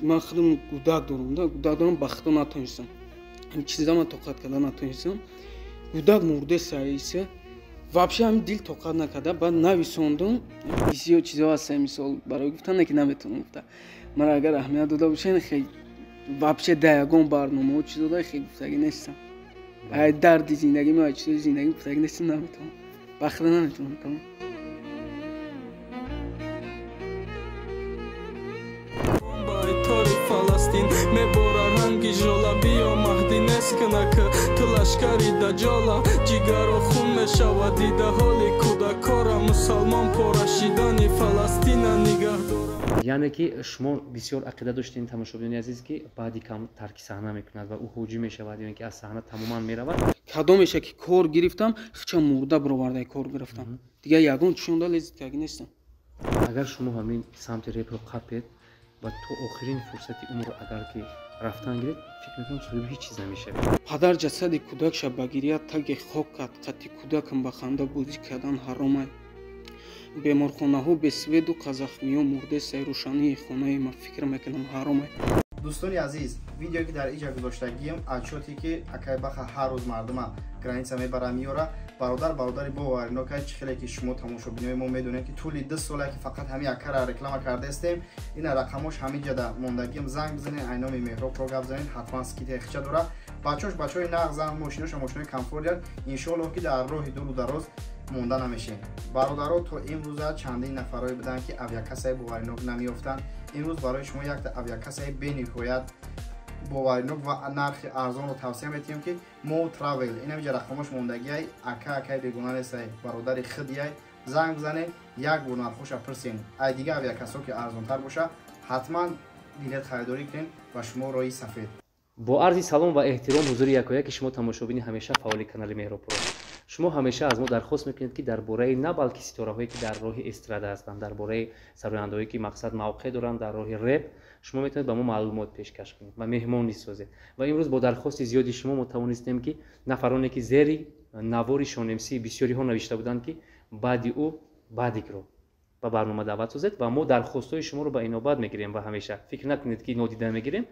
من خودم کودک دارم کودک دارم بخت نتونستم این چیزا من طاقت کردن نتونستم کودک مرده سریعه вообще هم دل طاقت نکرده بعد نویسوندم بسیار چیزا هست مثال برای گفتن که نمیتونم گفتم من اگر اهمیت داده باشین خیلی вообще دیگون برنامه و چیزا خیلی گفتگی نیستم درد زندگی من چیزای زندگی گفتگی نیستم نمیتونم بخت نمیتونم تمام Falastin meborar hangi jola bio mahdi neskanaka tlashkari da jola jigaro khun meshavad dida holi kudakora musalmon porashidani falastina nigahdora یعنی که شما بسیار عقیده داشتین تماشاگران عزیز که بعدی کم ترک صحنه میکند و او هجوم میشود یا اینکه از صحنه تماما میرود کدومش که کار گرفتم خچا مرده برآورده کار گرفتم دیگه یگان چوندا لذت نیستم اگر شما همین سمت رپ رو قپید و تو آخرین فرصتی عمر اگر که رفتن گرید فکر میکنم صلیب هیچ چیز نمیشه پدر جسد کودک شب بگیرید تگ خاک کرد قطی کودکم بخنده بازی کردن حرامه بیمارخانه ها به سوید و قزخمی ها مرده سیروشانی خانه ما فکر میکنم حرامه دوستان عزیز ویدیو که در اینجا گذاشتگیم اچوتی که اکای بخا هر روز مردم گرانیسا میبره میاره برادر باورینو که خیلی که شما تماشاگرای ما میدونید که طول 2 ساله که فقط همین اکر رکلام کرده استیم این رقمش همین جدا موندگیم زنگ بزنین اینامی مهراب رو گپ بزنین حتما سکیت اخچا داره بچهای نغز ماشیناش کامفورت ان شاء الله که در راه دور و دراز مونده نمیشه برادرها تو امروز چندین نفرای بدن که اویاکسای باورینوک نمیافتن امروز برای شما یک اویاکسای بین‌نهایت باورینوک و نرخ ارزان رو توصیه می‌کنیم که مو تراول اینا میگه رقمش موندگی اکا بگونه نیست برادر خدیای زنگ بزنین یک بار نرخش پرسین ای دیگه اویاکسا که ارزان تر باشه حتما بلیط خریداری کنین و شما روی سفید با عرض سلام و احترام حضور یکایک شما تماشاگران همیشه فعال کانال مهراب پرو شما همیشه از ما درخواست میکنید که درباره نه بلکه ستاره هایی که در راه استراده هستند درباره سرایندهایی که مقصد موقع دارند در راه رپ شما میتونید به ما معلومات پیشکش کنید و مهمان میسازید و امروز با درخواست زیادی شما ما توانستیم که نفرانی که زیر نوار شانمسی بسیاری ها نوشته بودند که بعدی او بعدی رو با برنامه دعوت سازید و ما درخواست‌های شما رو به اینابت میگیریم و همیشه فکر نکنید که نادیده میگیریم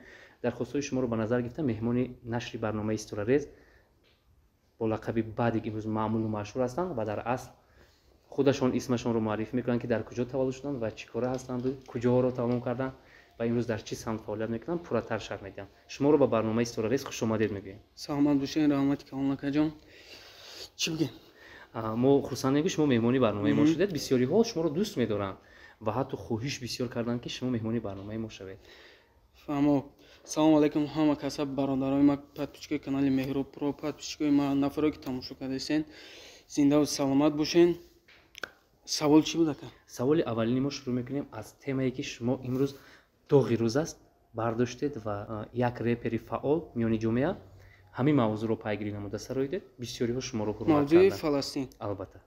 درخواست‌های شما رو به نظر گرفته مهمان نشر برنامه استوریز با لقب بعدی که امروز معمول و مشهور هستند و در اصل خودشون اسمشون رو معرفی میکنن که در کجا تولد شدن و چیکاره هستند و کجا رو تمام کردن و امروز در چه سمت فعالیت میکنن پورتر شرح میدم شما رو به برنامه استوریز خوش آمدید میگیم سلامت باشین رحمت کامل جان چی بگیم ما خرسندیم که شما مهمانی برنامه ما شدید بسیاری ها شما رو دوست می‌دارن و حتی خواهش بسیار کردن که شما مهمانی برنامه ما شوید فهمو سلام علیکم همه کسب برادرای ما подписчикای کانال مهراب پرو подписчикای ما نفرایی که تماشا کردین زنده و سلامت باشین سوال چی بود سوال اولینی ما شروع میکنیم از تمایی که شما امروز داغی روز است برداشتید و یک رپری فعال میانی جمعه همین موضوع رو پیگیری نموده سرایید بسیاری ها شما رو حرمت کردن موضوع فلسطین البته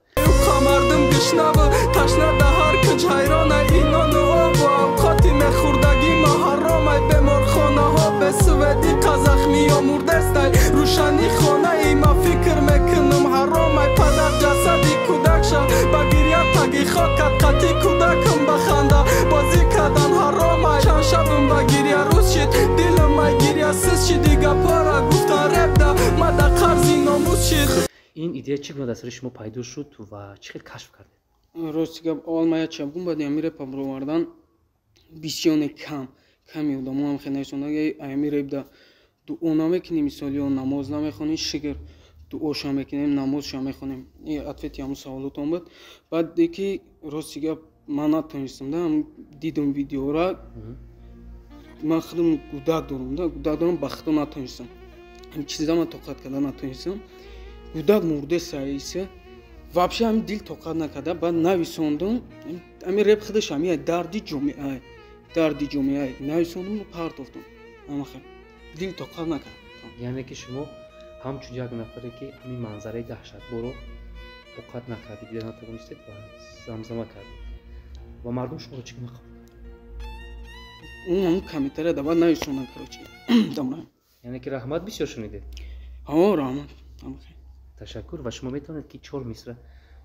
خامردم گشنبه تشنه ده هر کج حیرانه اینان و اوقاتی مخوردگی ما حرامه بمارخانه ها به سویدی قزخمی یا مردستای روشنی خانه ای ما فکر میکنم حرامه پدر جسدی کودک شد بگیریت تگی خاکت قطی کودکم بخنده بازی کردن حرامه چند شبم بگیری روز شد دلم مگیری سس شد دیگه پارا گفتن رب ده ما در قرضی ناموز شد این ایده چی بود از شما پیدا شد و چی کشف کردید راستی گپ اول ما چابون بعد امیر پابروردن بسیار کمی بودم هم خیلی نشونده امیر ابدا دو اونامه که مثالی و نماز نمیخونیم شگر دو اوشا میکنیم نماز شام میخونیم این اتفاقی هم سوالاتون بود بعد دیگه راستی گپ من نتونستم دم دیدم ویدیو را من خودم کودک دارم بخت نتونستم این چیزا من طاقت کردن نتونستم کودک مرده سریعه вообще هم دل طاقت نکرده بعد نویسوندم همین رپ خودش هم دردی جمعه نویسوندم و پرتافتم اما خیلی دل طاقت نکرد یعنی که شما همچون یک نفری که همین منظره دهشتبار رو طاقت نکردید دیده نتوانستید و زمزمه کردید و مردم شما رو چی میخواد اون هم کمیتره ده بعد نویسوندم کروچی دمرم یعنی که رحمت بسیار شنیده رحمت تشکر و شما میتونید که 4 مصرع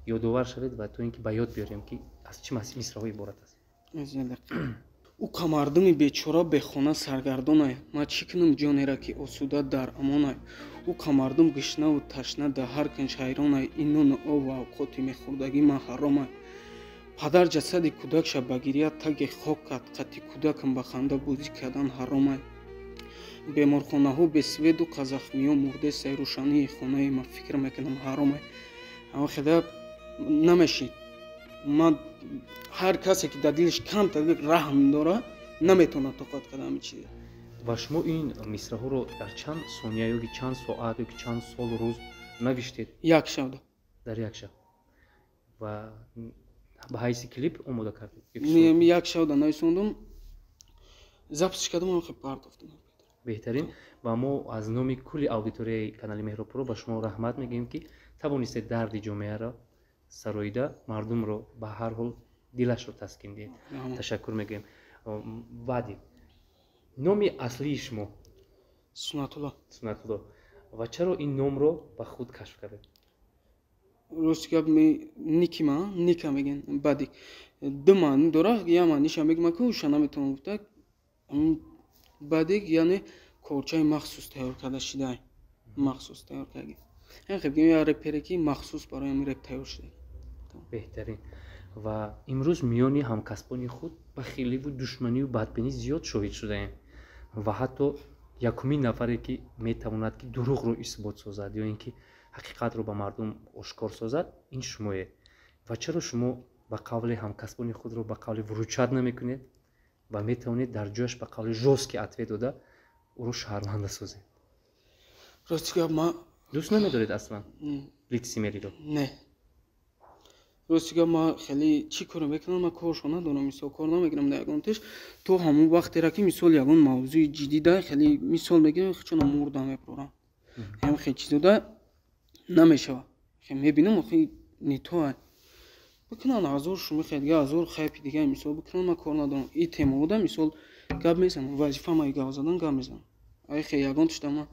یادآور شوید و تو اینکه به یاد بیاریم که از چه مصرع‌های عبارت است ӯ камардими бечора бехона саргардонай, ма чӣ кунам ҷонеро ки осуда дар амонай. ӯ камардум гишнаву ташна даҳар кинҷ ҳайронай, ин нону ову авқоти мехӯрдагӣ ма ҳаромай. падар ҷасади кӯдакша ба гирья таги хок кард, қадди кӯдакам ба ханда бозӣ кардан ҳаромай. беморхонаҳо бесведу қазахмиё мурдесай, рӯшании хонаи ма фикр мекунам ҳаромай. ама хеда намешид. ман ҳар касе ки дар дилиш камтар раҳм дора наметавонад тоқат карда ҳамин чиз. ва шумо ин мисраҳоро дар чанд сония ёки чанд соат ёки чанд сол рӯз навиштед? Як шабда. Дар як шаб. ва ба ҳайси клип омода кардед? Як шабда нависондум, записш кардам, хеле партофтам. беҳтарин. ва мо аз номи кулли аудиторияи канали Меҳробпуро ба шумо раҳмат мегӯем ки тавонистед дарди ҷомеаро сароида мардумро ба ҳар ҳол дилашро таскин диҳед. Ташаккур мегӯем. баъди номи аслии шумо? Сунатулло. Сунатулло. ва чаро ин номро ба худ кашф кардед? Рости гап ники ма, ника мегӯянд. Баъди ду маъни дора, як маъниша мегӯям ки уша наметавонам гуфта. баъди яъне корчаи махсус тайёр карда шидай. Махсус тайёр карда. Хеле бигем як репере ки махсус барои ин реп тайёр шуда. беҳтарин. ва имрӯз миёни ҳамкасбони худ ба хиливу душманию бадбинӣ зиёд шоҳид шудаем. ва ҳатто якумин нафаре ки метавонад ки дурӯғро исбот созад ё ин ки ҳақиқатро ба мардум ошкор созад, ин шумоед. ва чаро шумо ба қавли ҳамкасбони худро ба қавли вуручад намекунед ва метавонед дар ҷояш ба қавли жёстки атве дода ӯро шаҳрванда созед? Рости гап ма дӯст намедоред аслан лицемериро? не. Рости гап ма хеле чӣ коро мекунам, ма коршо надорам, мисол кор намегирам дар ягон тиш. То ҳамон вақтеро ки мисол ягон мавзӯи ҷиддида хеле мисол мегирам, чуна мурда мебурам. ҳам хеле чизода намешава. Хеле мебинам охи нитоа. бикунам ҳазор шуми хеле ҳазор хайпи дига мисол бикунам, ма кор надорам. И темаода мисол гап мезанам, вазифа ма гап задан гап мезанам. ай хеле ягон тишда ма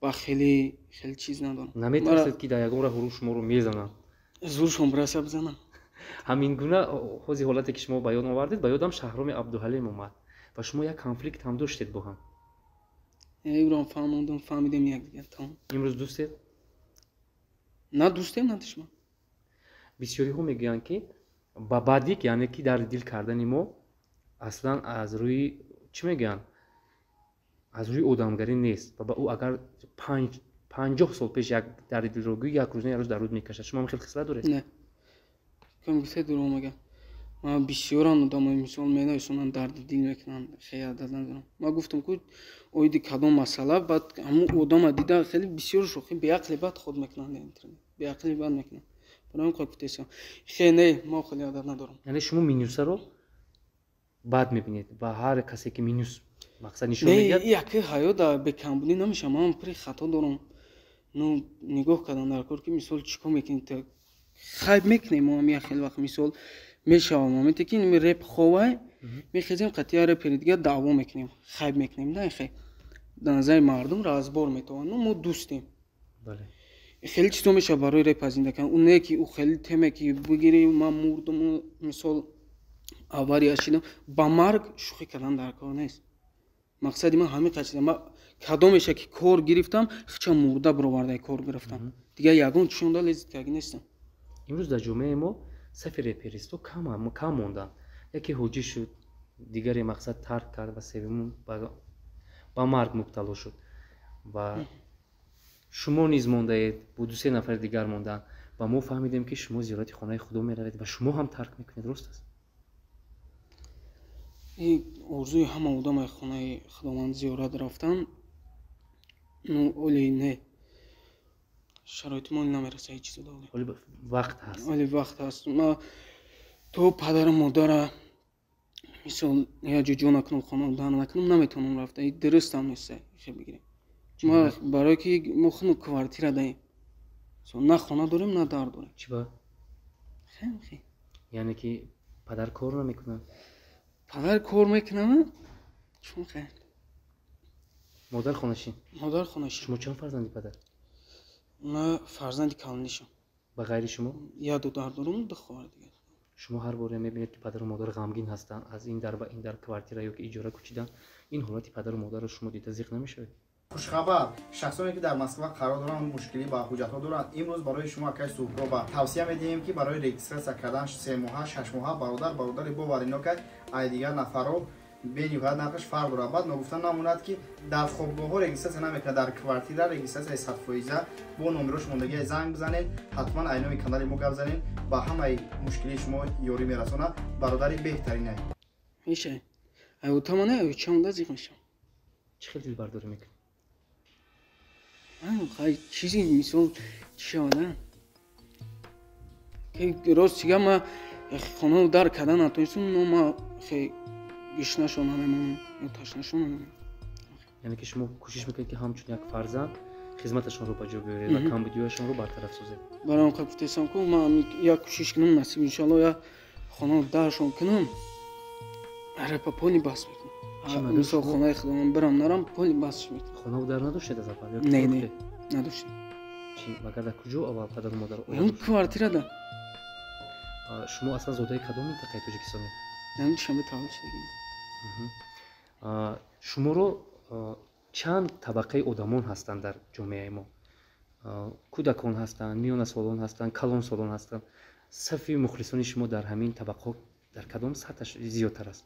ба хеле чиз надорам. Наметарсед ки дар ягон раҳрӯ шуморо мезананд? зуршон браса бизанам. ҳамин гуна ҳози ҳолате ки шумо ба ёд овардед, ба ёдам Шаҳроми Абдуҳалим омад ва шумо як конфликт ҳам доштед бо ҳам. ӯро фаҳмондам, фаҳмидем якдигар тамом. имрӯз дӯстед? на дӯстем, на душман. бисёриҳо мегӯянд ки ба бадик, яъне ки дарди дил кардани мо аслан аз рӯи чӣ мегӯянд? аз рӯи одамгарӣ нест. ва ба ӯ агар 50 сол пеш як дарди дилро гӯй, як рӯз не як рӯз дар рӯд мекашад. шумо ҳам хел хислат доред? Не. Кам гуфте дурӯғ мегӯям. ма бисёрам одамои мисол менависонанд, дарди дил мекунанд, хеле адад надорам. ма гуфтам ки оиди кадом масъала, баъд ҳамун одама дида хеле бисёр шохи беақли бад ход мекунанд дар интернет. Беақли бад мекунанд. барои ин гуфтесам. хеле не, ма хеле адад надорам. яъне шумо минусаро бад мебинед ва ҳар касе ки минус мақсад нишон не, медиҳад? яке ҳаёт дар бекамбудӣ намешавад. ман пири хато дорам. ну нигоҳ кардан дар кор ки мисол чӣ кор мекунед, хайп мекунем. мо ҳам як хел вақт мисол мешавад моменте ки реп ховай мехезем, қати як репери дигар даъво мекунем, хайп мекунем. не хеле дар назари мардум разбор метавонад. ну мо дӯстем. бале. хеле чизо мешавад барои реп азинда кардан. ӯ не ки ӯ хеле теме ки бигири ман мурдам, мисол авария шидам, ба марг шӯхӣ кардан дар кор нест. мақсади ман ҳамин қачида. ман кадомеша ки кор гирифтам, хича мурда бароварда кор гирифтам. дигар ягон чишонда лезит карда нестам. имрӯз дар ҷомеаи мо сафи реперистҳо кам монданд. яке ҳоҷӣ шуд, дигаре мақсад тарк кард ва севумум ба марг мубтало шуд. ва шумо низ мондаед, бо 2-3 нафари дигар монданд ва мо фаҳмидем ки шумо зиёрати хонаи худо меравед ва шумо ҳам тарк мекунед. рост аст? ин орзуи ҳама одамаи хонаи худованд зиёрат рафтан. ну оле не, шароити мо намераса ҳеҷ чизо доли. оле вақт ҳаст. оле вақт ҳаст. ма то падара модара мисол як ҷо ҷо накунам, хона дар накунам, наметавонам рафта. дурустам нест. хеле бигирем. ма барое ки мо хуну квартира даем, на хона дорем, на дар дорем. чӣ ба? хеле яъне ки падар кор намекунад? падар кор мекунам. чун хеле модар хонашин? модар хонашин. шумо чанд фарзанди падар? ма фарзанди калонишам. ба ғайри шумо? як дудар дорам, ду хоҳар дигар. شما هر باره میبینید که پدر و مادر غمگین هستن، از این در به این در کوارتیرا یا که اجاره کوچیدن، این حالت پدر و مادر رو شما دیده زیق نمیشوید. خوشخبر، شخصانی که در مسکو قرار دارن مشکلی با حجت‌ها دارن، امروز برای شما که سوپرو با توصیه می‌دهیم که برای رجیستر کردن 3 ماه 6 ماه برادر باورینا که ای دیگر نفرو بین یوهد نقش فرق داره. بعد نگفتن نموند که در خوابگاه‌ها رجیستر نمیکنه، در کوارتیرا رجیستر 100% با نمرش موندگی زنگ بزنید، حتما اینوی کانال ما بزنید، با همه مشکلی شما یاری میرسونه. برادری بهترینه میشه او تمام نه چند دزیق میشم. چه خیلی دل برداری میکنی؟ خیلی چیزی مثل چی آدم که راست چیگه ما خانه در کردن نتونستم ما خیلی گیش نشونم یا تاش نشونم. یعنی که شما کوشش میکنید که همچون یک فرزند خدمتشون رو بجا بیارید و کمبودی‌هاشون رو برطرف سازید. برام گفتم که ما یا کوشش کنم نصیب ان شاء الله یا خانه درشون کنم. آره پولی باز میکنم. مثلا خانه خودم برام نرم پولی باز میکنم. خانه در نداشتید از اول؟ نه نداشتید. چی مگر در کجا اول پدر و مادر اون کوارتیرا ده. شما اصلا زودای کدوم منطقه تاجیکستانی؟ من شما تاول شدیم. شما رو چند طبقه آدمان هستند در جامعه ما؟ کودکان هستند، میان سالان هستند، کلان سالان هستند. صف مخلصان شما در همین طبقه در کدام سطحش زیادتر است؟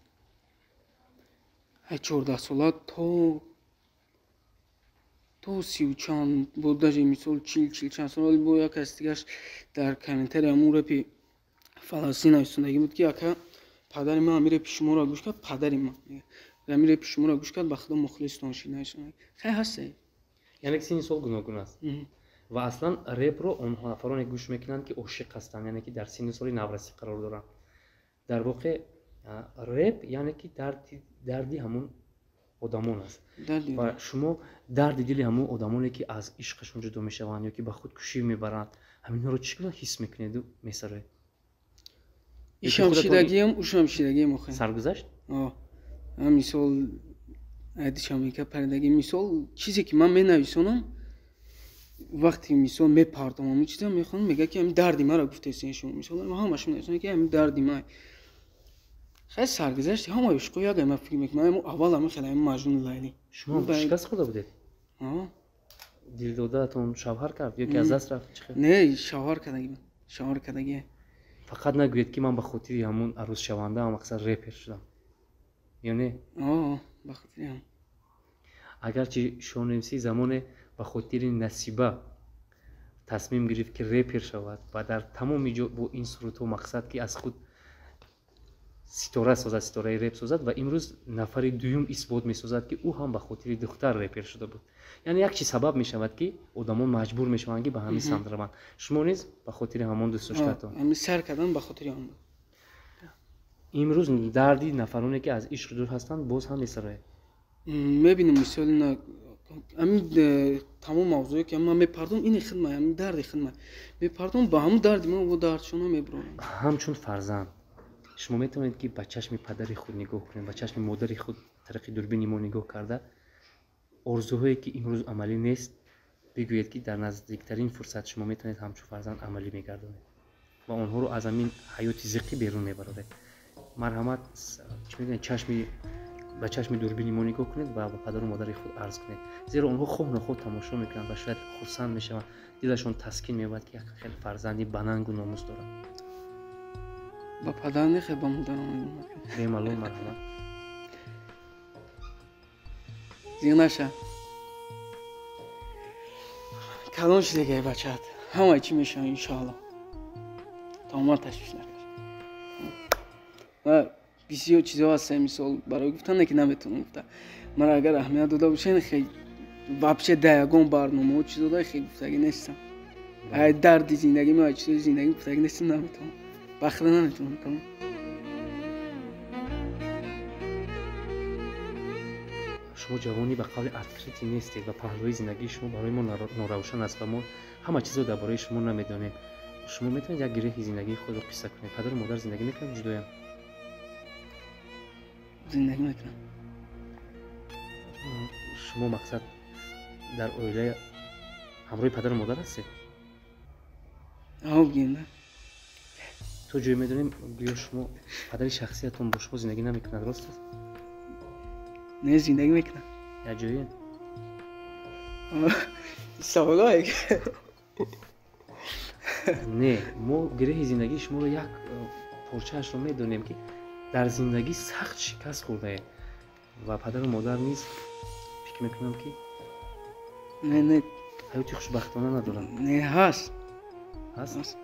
14 ساله تو 30 چند بوده مثال 40 چند سال بود. یک از دیگرش در کامنتر امور پی فلسطین ایستادگی بود که اکا پدر ما میره پیش ما را گوش کرد، پدر ما میره پیش ما را گوش کرد، به خدا مخلص دانشی نشون خیلی هسته. یعنی که این سال گوناگون است و اصلا رپ رو اونها نفرانی گوش میکنند که عاشق هستند، یعنی که در سن سال نورسی قرار دارن. در واقع رپ یعنی که دردی همون آدمان است و شما درد دل همون آدمانی که از عشقشون جدا میشوند یا که به خودکشی میبرند، همین رو چگونه حس میکنید و میسره؟ ایشم شیدگی هم اوشم شیدگی مخه سرگذشت؟ مثال ادیشم که پردگی مثال چیزی که من مینویسونم وقتی مثال میپردم همین چیزا میخوام میگه که همین دردی مرا گفته سینشون مثال ما همش میدونن که همین دردی ما خیلی سرگذشت همه عشق یا گم فکر میکنم اول هم خیلی مجنون لیلی. شما شکست خورده بودید؟ دل دادهتون شوهر کرد یا که از دست رفت؟ نه شوهر کردگی فقط نگوید که من به خاطر همون عروس شونده هم مقصد رپر شدم یا نه؟ به خاطر هم اگرچه شاهنامه‌نویسی زمان به خاطر نصیبه تصمیم گرفت که رپر شود و در تمام جا با این صورت و مقصد که از خود ستاره رپ سازد و امروز نفر دوم اثبات می‌سازد که او هم به خاطر دختر رپر شده بود. یعنی یک چی سبب می‌شود که آدمان مجبور می‌شوند که به همین سمت روند. شما نیز به خاطر همون دوست داشتتون همین سر کردن به خاطر اون. امروز دردی نفرانی که از عشق دور هستند باز هم می‌سره. می‌بینیم مثلا همین تمام موضوعی که من می‌پردم این خدمت همین درد خدمت می‌پردم با هم درد ما و دردشون می‌برم. همچون فرزند شما میتونید که به چشم پدری خود نگاه کنید، به چشم مادری خود طریق دوربین ما نگاه کرده آرزوهایی که امروز عملی نیست بگویید که در نزدیکترین فرصت شما میتونید همچون فرزند عملی میگردونید و آنها رو از همین حیات زیقی بیرون میبرید. مرحمت چی میگن به چشم دوربین ما نگاه کنید و به پدر و مادر خود عرض کنید، زیرا آنها خود تماشا میکنند و شاید خرسند میشوند، دلشون تسکین میبرد که خیلی فرزندی بننگ و ناموس داره. با پدر نخه با مادر هم بیمالون مرحبا زیغ نشه کلان شده گه بچهت همه چی میشه انشاءالله تا ما تشویش نکش و بسیار چیزا هسته مثال برای گفتن که نمیتونم گفته من اگر اهمیت داده باشین خیلی وابشه دیگون برنامه و چیزا داره خیلی گفتگی نیستم دردی زندگی ما چیزی زندگی گفتگی نیستم نمیتونم بخره نمیتونم کنم. شما جوانی به قول اتکریتی نیستید و پهلوی زندگی شما برای ما ناروشن است و ما همه چیز رو درباره شما نمیدانیم. شما میتونید یک گره زندگی خود رو قصه کنید. پدر و مادر زندگی میکنن جدایم؟ زندگی میکنن. شما مقصد در اویله همراه پدر و مادر هستید؟ بگیم نه تو جوی میدونیم بیا شما پدر شخصیتون با شما زندگی نمیکنه درست است؟ نه زندگی میکنم یا جویه؟ سوالایی نه ما گره زندگی شما رو یک پرچهش رو میدونیم که در زندگی سخت شکست خورده و پدر و مادر نیز فکر میکنم که نه حیاتی خوشبختانه ندارن. نه هست هست؟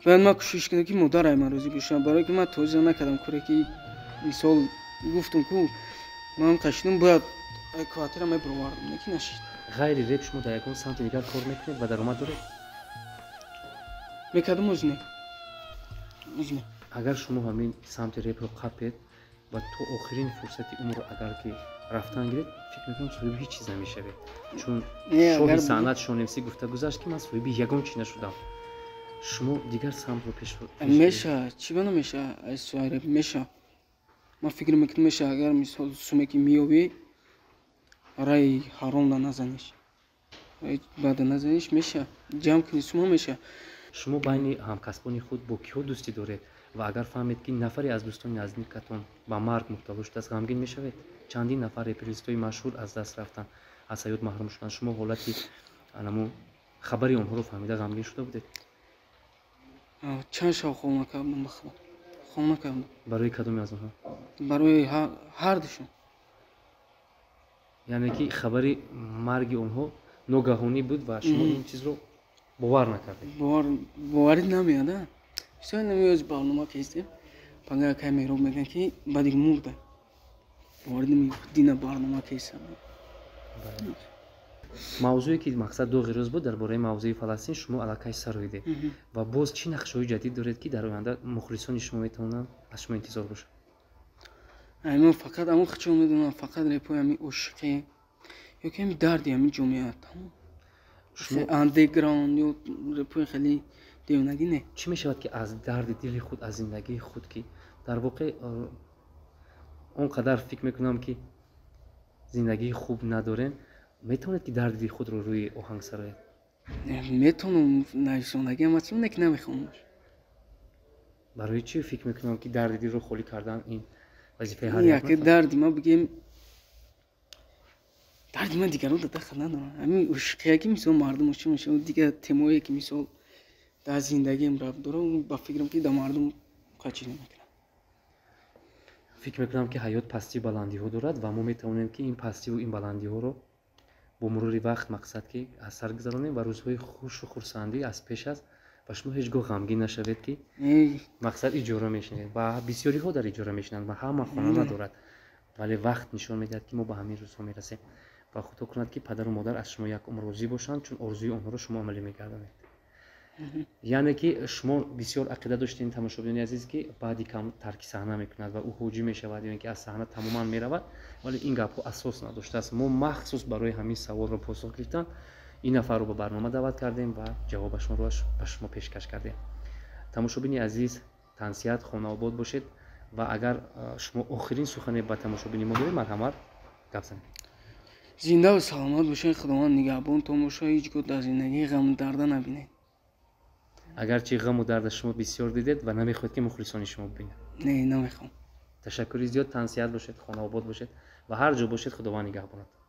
باید ما کوشش کنیم که مادرم راضی بشم برای که من توجه نکردم کاری که مثال گفتم که من قشنم باید کاتر ما برواردم نکی نشید غیر رپ شما در یکون سمت دیگر کار میکنید و درآمد دارید؟ میکردم اوزنه اگر شما همین سمت رپ رو قپید و تو آخرین فرصتی عمر رو اگر که رفتن گیرید فکر میکنم صاحب هیچ چیز نمیشوید چون شاهی صنعت شاهنویسی گفته گذاشت که من صاحب یگان چی نشدم. شما دیگر سمت رو پیش میشه چی بنا میشه از سواره میشه من فکر میکنم میشه اگر مثال سومکی میوی رای حرام نزنیش بعد نزنیش میشه جمع کنی سوما میشه. شما بین همکسبان خود با کیو دوستی دارید و اگر فهمید که نفری از دوستان نزدیکتون با مرگ مبتلا شده است غمگین میشوید؟ چندین نفر رپریستای مشهور از دست رفتن از حیات محروم شدن شما حالتی انمو خبری اونها رو فهمیده غمگین شده بودید؟ چند شو خونه کردم خونه کردم برای کدومی از اونها؟ برای هر دوشون یعنی که خبری مرگ اونها ناگهانی بود و شما این چیز رو باور نکردید؟ باوری نمیاد بسیار نمیاد برنامه کیسته پنگه که میرو میگن که بعدی مرده باوری نمیاد دینا برنامه کیسته. موضوعی که مقصد دو غیروز بود درباره موضوع فلسطین شما علاقه سر رویده و باز چی نقشه‌های جدید دارید که در آینده مخلصان شما میتونن از شما انتظار باشن؟ من فقط امو خچو میدونم فقط رپوی همین عشقی یا که همین دردی همین جمعیت شما اندرگراند یا رپوی خیلی دیونگی نه. چی میشود که از درد دل خود از زندگی خود که در واقع اونقدر فکر میکنم که زندگی خوب ندارن میتونید که درد دل خود رو روی آهنگ سرایید؟ میتونم نشونگی اما چون نک نمیخوام. برای چی فکر میکنم که درد دل رو خالی کردن این وظیفه هر یک که درد ما بگیم درد من دیگر رو داخل ندارم همین عشقی که مثلا مردم چی میشه دیگه تمایی که مثلا در زندگیم رفت دارم با فکرم که در مردم کاچی نمیکنم. فکر میکنم که حیات پستی بلندی ها دارد و ما میتونیم که این پستی و این بلندی ها رو با مرور وقت مقصد که از سر گذرانیم و روزهای خوش و خرسندی از پیش است و شما هیچگاه غمگین نشوید که مقصد اجاره میشنید و بسیاری ها در اجاره میشنند و همه خانه ندارد ولی وقت نشان میدهد که ما به همین روزها میرسیم و خدا کند که پدر و مادر از شما یک عمر راضی باشند چون آرزوی آنها رو شما عملی میگردانید. یعنی که شما بسیار عقیده داشتین تماشاگران عزیز که بعدی کم ترک صحنه میکند و او حاجی میشود یا اینکه از صحنه تماما میرود ولی این گپ ها اساس نداشته است. ما مخصوص برای همین سوال رو پاسخ گرفتن این نفر رو به برنامه دعوت کردیم و جوابشون رو به شما پیشکش کردیم. تماشاگران عزیز تنسیت خانه آباد باشید و اگر شما آخرین سخنی با تماشاگران ما دارید مرحمت گپ زنید. زنده و سلامت باشید. خداوند نگهبان تماشا هیچگاه در زندگی غم و درد نبینید. اگرچه غم و درد شما بسیار دیدید و نمیخواید که مخلصان شما ببینید. نه نمیخوام. تشکری زیاد. تنسیت باشید، خانه آباد باشید و هر جا باشید خداوند نگهبانتون.